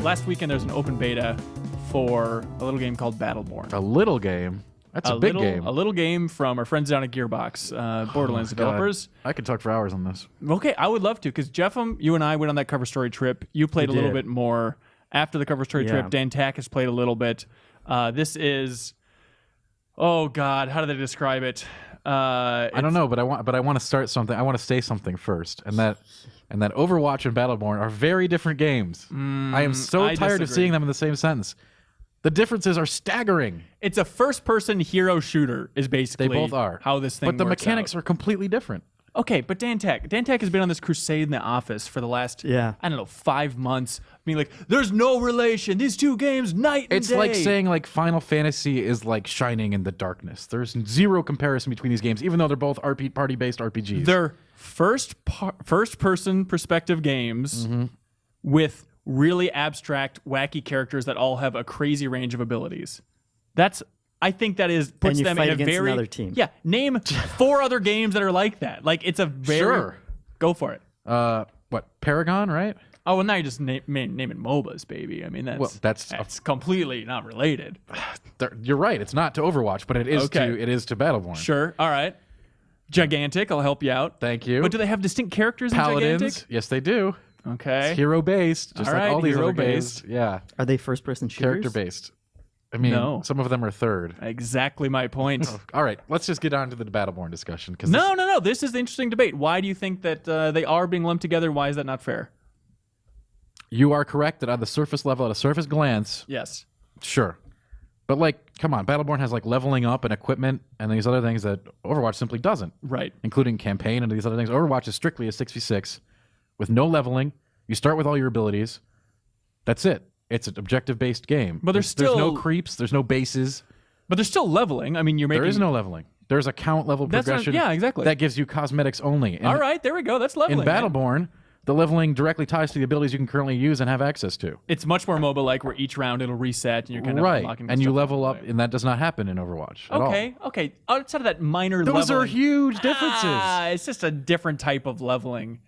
last weekend there's an open beta for a little game called Battleborn. A little game? That's a big game. A little game from our friends down at Gearbox, Borderlands developers. I could talk for hours on this. Okay, I would love to, because Jeff, you and I went on that cover story trip. You played a little bit more after the cover story trip. Dan Tack has played a little bit. This is, oh God, how do they describe it? I don't know, but I want to start something. I want to say something first, and that Overwatch and Battleborn are very different games. I am so tired of seeing them in the same sentence. The differences are staggering. It's a first-person hero shooter, is basically they both are. How this thing works. But the mechanics out. are completely different. Okay, but Dan Tack has been on this crusade in the office for the last, I don't know, 5 months. I mean, like, there's no relation. These two games, night and day. It's like saying, like, Final Fantasy is like Shining in the Darkness. There's zero comparison between these games, even though they're both party-based RPGs. They're first-person perspective games with really abstract, wacky characters that all have a crazy range of abilities. I think that puts them in a very another team. Yeah, name 4 other games that are like that. Like, it's a very Sure. Go for it. What, Paragon, right? Oh, well, now you're just naming MOBAs, baby. I mean, that's completely not related. You're right. It's not to Overwatch, but it is to Battleborn. Sure. All right. Gigantic. I'll help you out. Thank you. But do they have distinct characters Paladins? in Gigantic? Yes, they do. Okay. It's hero-based, just like all these other games. Yeah. Are they first-person shooters? Character-based. I mean, some of them are third. Exactly my point. All right, let's just get on to the Battleborn discussion. No. This is the interesting debate. Why do you think that they are being lumped together? Why is that not fair? You are correct that on the surface level, at a surface glance, yes, sure. But, like, come on, Battleborn has, like, leveling up and equipment and these other things that Overwatch simply doesn't. Right. Including campaign and these other things. Overwatch is strictly a 6v6 with no leveling. You start with all your abilities. That's it. It's an objective-based game. But there's no creeps. There's no bases. But there's still leveling. I mean, There is no leveling. There's a count level progression. Yeah, exactly. That gives you cosmetics only. All right, there we go. That's leveling. In Battleborn, the leveling directly ties to the abilities you can currently use and have access to. It's much more MOBA-like, where each round it'll reset and you're kind of unlocking and you level up, and that does not happen in Overwatch at all. Okay. Outside of that minor leveling. Those are huge differences. It's just a different type of leveling.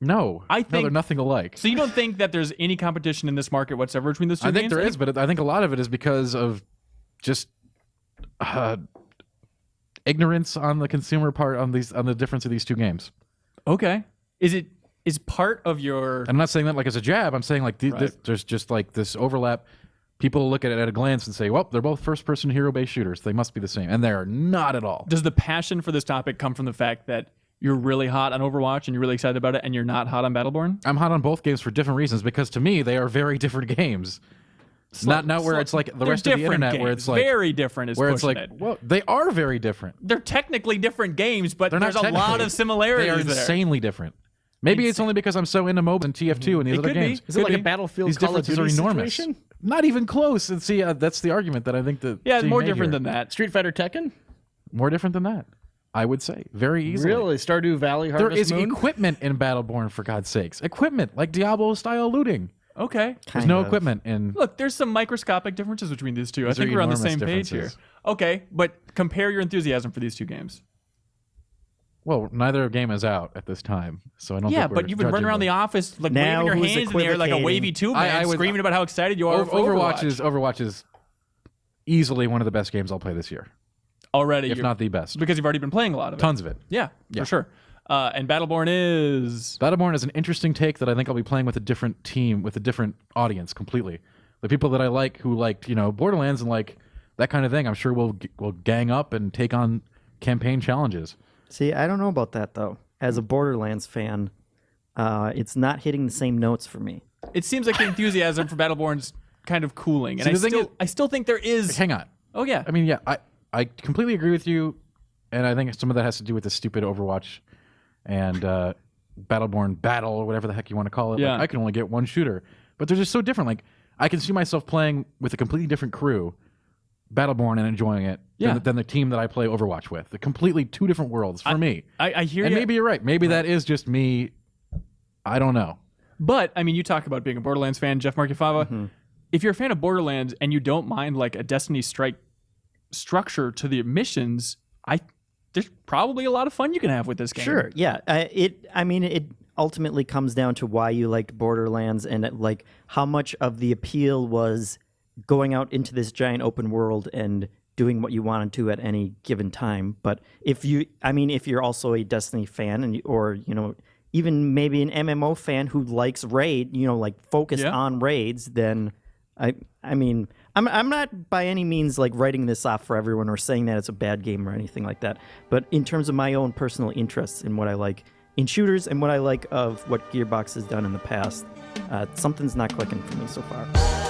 No, they're nothing alike. So you don't think that there's any competition in this market whatsoever between those two games? I think there is, but I think a lot of it is because of just ignorance on the consumer part on the difference of these two games. Okay. Is part of your... I'm not saying that like as a jab. I'm saying like there's just like this overlap. People look at it at a glance and say, well, they're both first-person hero-based shooters. They must be the same. And they're not at all. Does the passion for this topic come from the fact that you're really hot on Overwatch and you're really excited about it, and you're not hot on Battleborn? I'm hot on both games for different reasons, because to me, they are very different games. Not where it's like the rest of the internet games. Where it's like... Very different is where it's pushing like, it. well, they are very different. They're technically different games, but They're there's a lot of similarities They are there. insanely different. Maybe it's only because I'm so into MOBA and TF2 and these other games. Is it like a Battlefield These Call of differences Duty are enormous. situation? Not even close. And see, that's the argument that I think that... Yeah, more different than that. Street Fighter Tekken? More different than that. I would say. Very easily. Really? Stardew Valley, Harvest Moon? There is equipment in Battleborn, for God's sakes. Equipment, like Diablo-style looting. Okay. There's no equipment in... Look, there's some microscopic differences between these two. I think we're on the same page here. Okay, but compare your enthusiasm for these two games. Well, neither game is out at this time, so I don't think Yeah, but you've been running around the office like Now, waving your who's hands in the air like a wavy tube man, screaming about how excited you are for Overwatch. Overwatch is easily one of the best games I'll play this year. Already. If not the best. Because you've already been playing a lot of it. Tons of it. Yeah, for sure. And Battleborn is... Battleborn is an interesting take that I think I'll be playing with a different team, with a different audience completely. The people that I like, who liked, Borderlands and like that kind of thing, I'm sure will gang up and take on campaign challenges. See, I don't know about that, though. As a Borderlands fan, it's not hitting the same notes for me. It seems like the enthusiasm for Battleborn's kind of cooling. And I still think there is... Hang on. Oh, yeah. I mean, yeah, I completely agree with you, and I think some of that has to do with the stupid Overwatch and Battleborn battle, or whatever the heck you want to call it. Yeah. Like, I can only get one shooter. But they're just so different. Like, I can see myself playing with a completely different crew, Battleborn, and enjoying it than the team that I play Overwatch with. They're completely two different worlds for me. I hear you. And maybe you're right. Maybe that is just me. I don't know. But, I mean, you talk about being a Borderlands fan, Jeff Marchiafava. Mm-hmm. If you're a fan of Borderlands and you don't mind like a Destiny Strike structure to the missions, there's probably a lot of fun you can have with this game. Sure, yeah. It ultimately comes down to why you liked Borderlands and like how much of the appeal was going out into this giant open world and doing what you wanted to at any given time. But if you're also a Destiny fan or even maybe an MMO fan who likes raid, like focused on raids, then I'm not by any means like writing this off for everyone or saying that it's a bad game or anything like that. But in terms of my own personal interests in what I like in shooters and what I like of what Gearbox has done in the past, something's not clicking for me so far.